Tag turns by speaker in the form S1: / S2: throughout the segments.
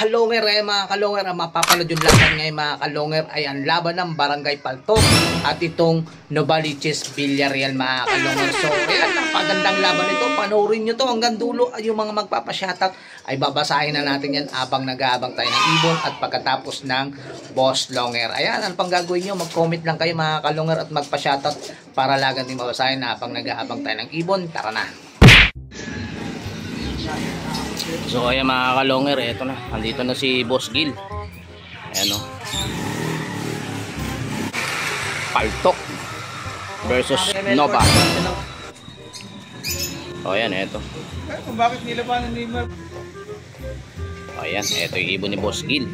S1: kalonger, mga kalonger, ang mapapanood yung laban ngayon mga kalonger ay ang laban ng Barangay Paltok at itong Novaliches Villarreal mga kalonger. So ayan, napagandang laban ito, panoorin nyo to hanggang dulo. Yung mga magpapashoutout ay babasahin na natin yan habang nag-aabang tayo ng ibon at pagkatapos ng Boss Longer. Ayan, ano pang gagawin nyo, mag-comment lang kayo mga kalonger at magpa-shoutout para lagan din mabasahin habang nag-aabang tayo ng ibon. Tara na. So ayan mga kalonger, eto na, andito na si Boss Gil. Ayan o, Paltok versus Nova. O ayan, eto.
S2: Bakit nilabanan ni Neymar?
S1: O ayan, eto yung ibon ni Boss Gil.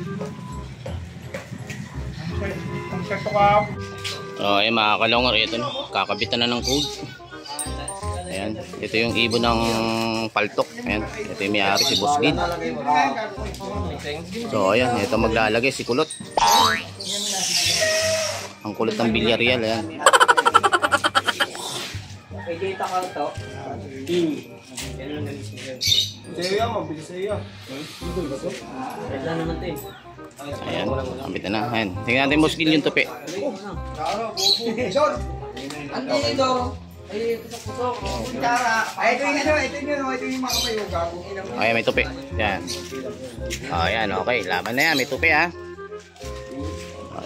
S1: O ayan mga kalonger, eto na, kakabitan na ng code. Ayan, ito yung ibon ng Paltok. Ayan, ito yung may-ari si Boss Gil. So ayan, ito maglalagay si Kulot. Ang kulot ng Villarreal. Ayan. Ayan, kapit na. Ayan, tingnan natin Boss Gil yung tupi.
S2: Ano ito? Ay, tusok-tusok. Ay, ito yung mga kapayoga.
S1: Okay, may tupi. Yan. Ayan, okay. Laban na yan. May tupi, ha.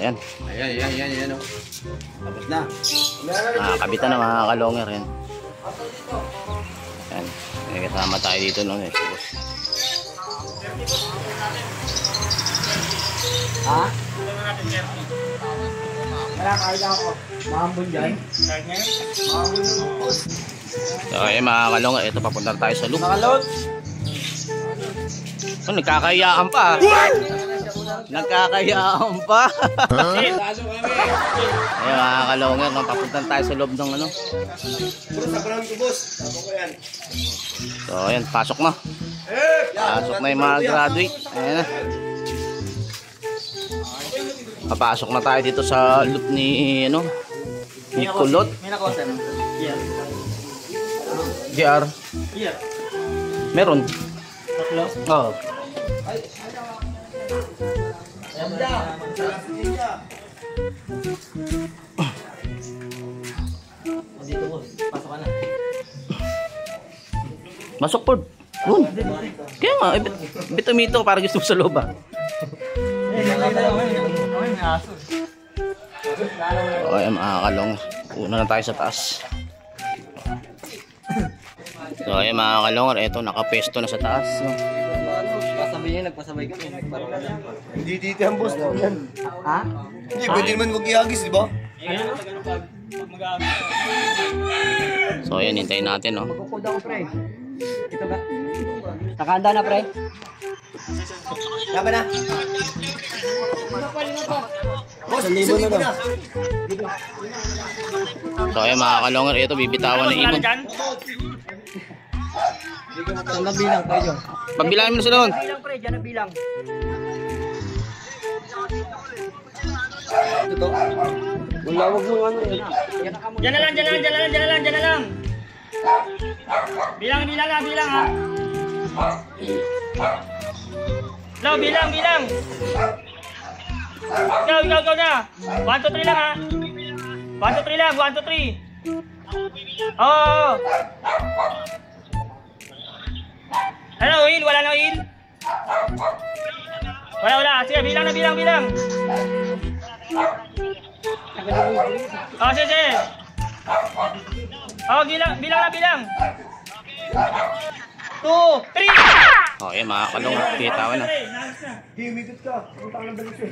S1: Ayan.
S2: Ayan. Tapos na.
S1: Kabitan na mga kalonger. Yan. Ayan. May kasama tayo dito noon.
S2: Ha? Wala, kaya ako. Mahambon dyan. Mahambon ng post.
S1: So ayan mga kalong, ito papunta tayo sa loop.
S2: Nakalot.
S1: Oh, nagkakayaan pa. Nagkakayaan pa. Ayan mga kalong, papunta tayo sa loob ng ano.
S2: Puro sa brown ko, boss. Ako ko yan.
S1: So ayan, pasok na. Pasok na yung mga graduate. Ayan na. Papasok na tayo dito sa loop ni ano, ni Kulot.
S2: May nakosa no? Yeah.
S1: JR.
S2: Yeah.
S1: Meron.
S2: Tatlo?
S1: Oo.
S2: Ay. Dito boss, pasok ka na.
S1: Masok po. Doon. Kaya nga, bitumito para gusto mo sa loob ah. Okay mga kalong, una na tayo sa taas. So ayan mga kalong, eto nakapesto na sa taas.
S2: Pasabay niya, nagpasabay kami. Hindi dito ang boss. Ha? Hindi, pwede naman mag-iagis, di ba?
S1: So ayan, hintayin natin no.
S2: Magkukuda ko pre. Ito ba? Nakahanda na pre. Laban na. Boss, libo na.
S1: So ayan mga kalongar, ito bibitawan ng ibon.
S2: Saan na bilang tayo?
S1: Pagbilangin mo na sila doon.
S2: Bilang pre, dyan na bilang. Ito. Wala, wag mo ano yan.
S3: Diyan na lang. Bilang ha. No, bilang. Ikaw na. 1, 2, 3 lang ha. 1, 2, 3 lang, 1, 2, 3. Oo. Ano, oil? Wala na oil? Wala. Sige, bilang. Oh, sige. Oh, bilang. 2, 3.
S1: Oh ayan mga kalongar, bibitawan na.
S2: Himigit ka. Punta ka ng balisyo.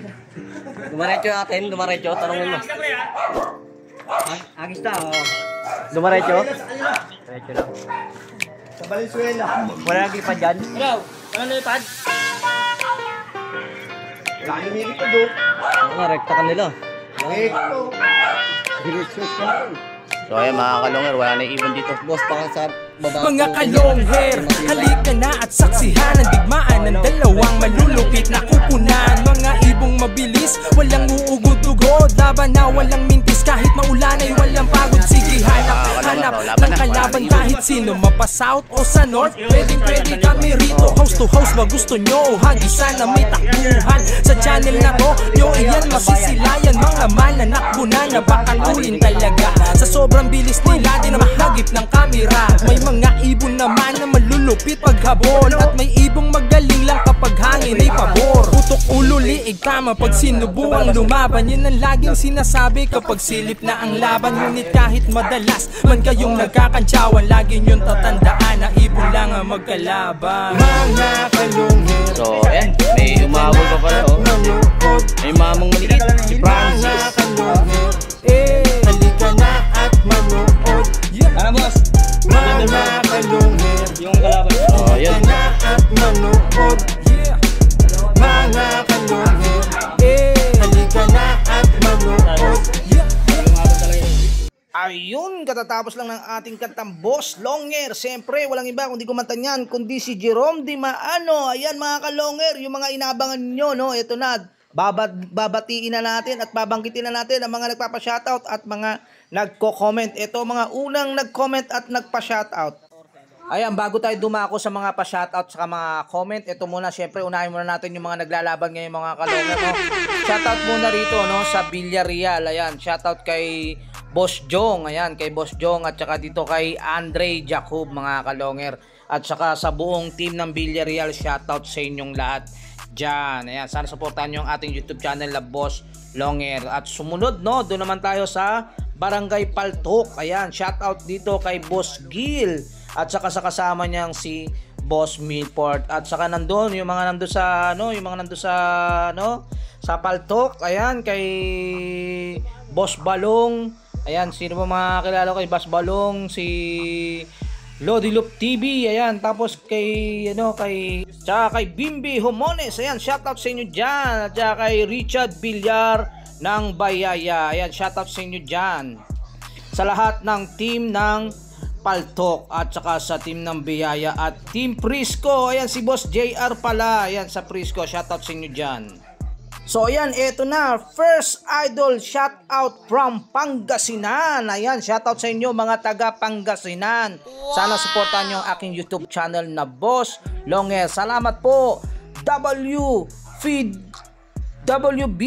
S4: Dumaretso, tanongin mo.
S2: Agis na, oh.
S4: Dumaretso?
S2: Sa Valenzuela.
S4: Wala nang lipad dyan?
S3: Ikaw, ano lipad?
S2: Wala yung himigit ka doon.
S4: Mga rekta ka nila.
S2: Ito.
S1: So ayan mga kalongar, wala na ibon dito.
S4: Boss, baka sa baba.
S5: Mga kalongher, halika na at saksihan ang digmaan ng dalawang malulupit na kupunan. Mga ibong mabilis, walang uugod-ugod, laban na walang mintis kahit maulan ay walang pagod. Sige, hanap ng kalaban kahit Sino mapa south o sa north, pwedeng kami rito. House to house ba gusto nyo? Hagi sana may takbuhan sa channel na to. Nyo iyan masisilayan, mga mananakbo na bakatulin talaga. Sa sobrang bilis nila di na mahagip ng kamera. May mga ibon naman na malulupit paghabol, at may ibong magaling lang kapag hangin ay pabor. Putok ulo liig tama pag sinubuang lumaban. Yan ang laging sinasabi kapag silip na ang laban. Ngunit kahit madalas man kayong nagkakantsawan, lagi nyong tatandaan na ibon lang ang magkalaban. Mga kalungit.
S4: So, ayan. May umabol pa pala, oh. May mamang maliit. Si Francis.
S5: Halika na at manood.
S4: Ano, boss?
S5: Mga kalungit.
S4: Yung kalaban. Oh, yun.
S5: Halika na at manood. Mga kalungit. Halika na at manood.
S1: Ayun, katatapos lang ng ating kantang Boss Longer. Siyempre, walang iba kundi kumanta niyan, kundi si Jerome Di Maano. Ayan mga ka-Longer, yung mga inabangan nyo, no? Ito na, babatiin na natin at babanggitin na natin ang mga nagpapa-shoutout at mga nagko-comment. Ito mga unang nag-comment at nagpa-shoutout. Ayan, bago tayo dumako sa mga pa-shoutout sa mga comment, ito muna, syempre, unahin muna natin yung mga naglalaban ngayon mga ka-Longer, no? Shoutout muna rito, no, sa Villarreal. Ayan, shoutout kay Boss Jong, ayan, kay Boss Jong at saka dito kay Andre Jacob mga ka-Longer. At saka sa buong team ng Villarreal, shoutout sa inyong lahat dyan. Ayan, sana supportahan nyo ang ating YouTube channel na Boss Longer. At sumunod, no, doon naman tayo sa Barangay Paltok. Ayan, shoutout dito kay Boss Gil at saka sa kasama niyang si Boss Milford. At saka nandun, yung mga nandun sa, no, yung mga nandun sa, no, sa Paltok. Ayan, kay Boss Balong. Ayan, sino ba mga kilala kay Boss Balong? Si Lodi Loop TV. Ayan, tapos kay, ano, tsaka kay Bimbi Homones. Ayan, shoutout sa inyo dyan. At saka kay Richard Villar ng Bayaya. Ayan, shoutout sa inyo dyan. Sa lahat ng team ng Paltok at saka sa team ng Biyaya at Team Prisco. Ayan, si Boss JR pala. Ayan, sa Prisco, shoutout sa inyo dyan. So ayan, eto na, first idol shoutout from Pangasinan. Ayan, shoutout sa inyo mga taga Pangasinan. Sana supportan nyo ang aking YouTube channel na Boss Longer. Salamat po, WB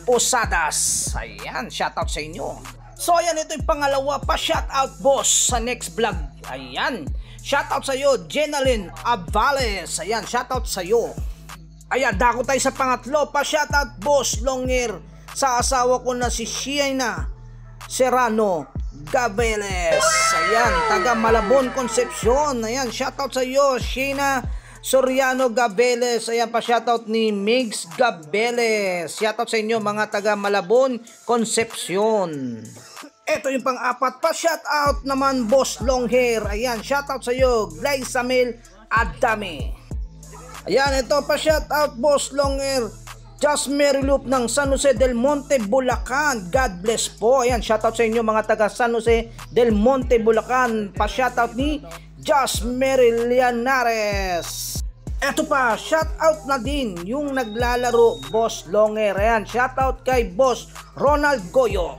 S1: Posadas. Ayan, shoutout sa inyo. So ayan, ito yung pangalawa pa shoutout boss sa next vlog. Ayan, shoutout sa iyo Jenaline Avales. Ayan, shoutout sa iyo. Ayan, dako tayo sa pangatlo pa shoutout Boss Longer sa asawa ko na si Shiana Serrano Gabeles. Ayan, taga Malabon, Concepcion. Ayan, shoutout sa iyo Shiana Soriano Gabeles. Ayan pa shoutout ni Migs Gabeles. Shoutout sa inyo mga taga Malabon, Concepcion. Ito yung pang-apat pa shoutout naman Boss Longhair. Ayan, shoutout sa iyo Glysamil Adame. Ayan, ito pa shoutout Boss Longer Just Mary Loop ng San Jose del Monte, Bulacan. God bless po. Ayan, shoutout sa inyo mga taga San Jose del Monte, Bulacan. Pa shoutout ni Just Mary Lianares. Ito pa, shoutout na din yung naglalaro Boss Longer. Ayan, shoutout kay Boss Ronald Goyo.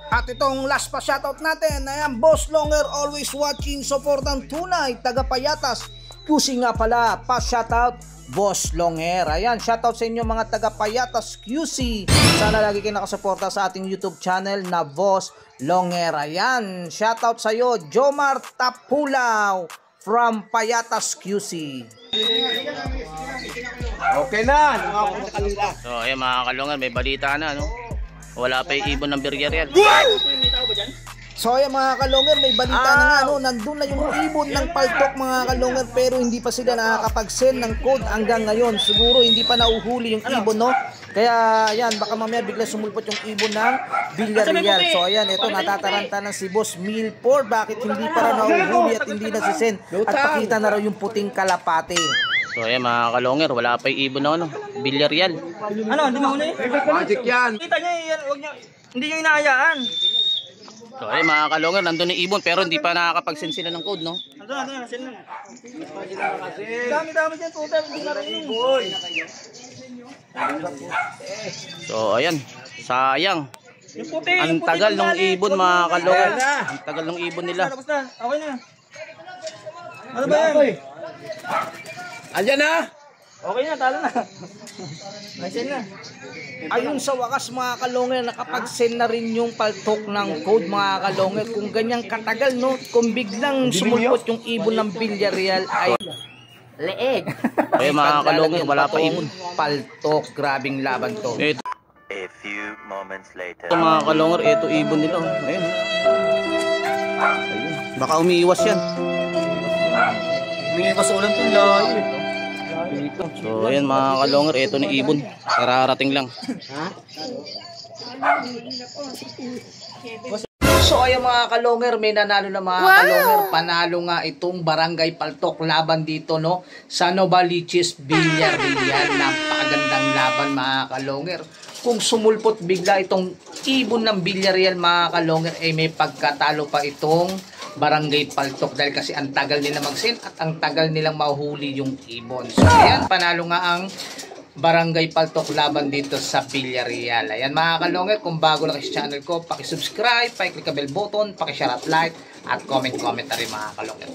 S1: At itong last pa shoutout natin, ayan, Boss Longer always watching, supportang tunay, taga Payatas QC nga pala, pa shoutout Boss Longer. Ayan, shoutout sa inyo mga taga Payatas QC. Sana lagi kayo nakasuporta sa ating YouTube channel na Boss Longer. Ayan, shoutout sa iyo Jomar Tapulaw from Payatas QC.
S2: Okay na.
S4: So, ayan mga ka-Longer, may balita na, no? Wala pa yung ibon ng Villarreal.
S1: So ayan mga ka-Longer, may balita na nga, no? Nandun na yung ibon ng Paltok mga ka-Longer, pero hindi pa sila nakakapag-send ng code hanggang ngayon. Siguro hindi pa nauhuli yung ibon, no? Kaya ayan, baka mamaya bigla sumulpot yung ibon ng Villarreal. So ayan, ito natataranta ng si Boss Milford. Bakit hindi pa nauhuli at hindi nasisend? At pakita na raw yung puting kalapate.
S4: So ayan mga ka-Longer, wala pa yung ibon na, no? Villarreal.
S3: Ano, hindi mahuli?
S2: Magic yan.
S3: Kita nyo yan, huwag nyo, hindi nyo inaayaan.
S4: So ayan mga ka-Longer, nandun yung ibon pero hindi pa nakakapag-send sila ng code, no?
S3: Ano, send na. Dami-dami dyan, puta, hindi na rin yun.
S4: So ayan, sayang.
S3: Yung puti,
S4: Ang tagal ng ibon mga ka-Longer. Ang tagal ng ibon nila.
S3: Tapos na, okay na.
S2: Ano ba yan?
S1: Andyan na!
S3: Okay na, talo na. Nice na.
S1: Ayun sa wakas mga kalongger, nakapag-send na rin yung paltok ng code mga kalongger. Kung ganyang katagal, no? Kung biglang sumulpot yung ibon ng Villarreal ay leeg.
S4: Ayun mga kalongger, wala pa ibon.
S1: Paltok, grabing laban to.
S4: Ito
S6: A few moments later.
S4: mga kalongger, ito ibon nila. Ayun. Ayun. Baka umiiwas yan.
S2: Humingi pa sa ulan itong layo.
S4: So ayun mga kalongger, ito na ibon. Kararating lang.
S1: So ayun mga kalongger, may nanalo na mga kalongger. Panalo nga itong Barangay Paltok laban dito no sa Novaliches Villarreal. Napakagandang laban mga kalongger. Kung sumulpot bigla itong ibon ng Villarreal mga kalongger ay may pagkatalo pa itong Barangay Paltok dahil kasi ang tagal nila mag-send at ang tagal nilang mahuli yung ibon. So ayan, panalo nga ang Barangay Paltok laban dito sa Villarreal. Ayan mga kalongger, kung bago lang sa channel ko, paki-subscribe, paki-click ang bell button, paki-share at like, at comment na rin mga kalongger.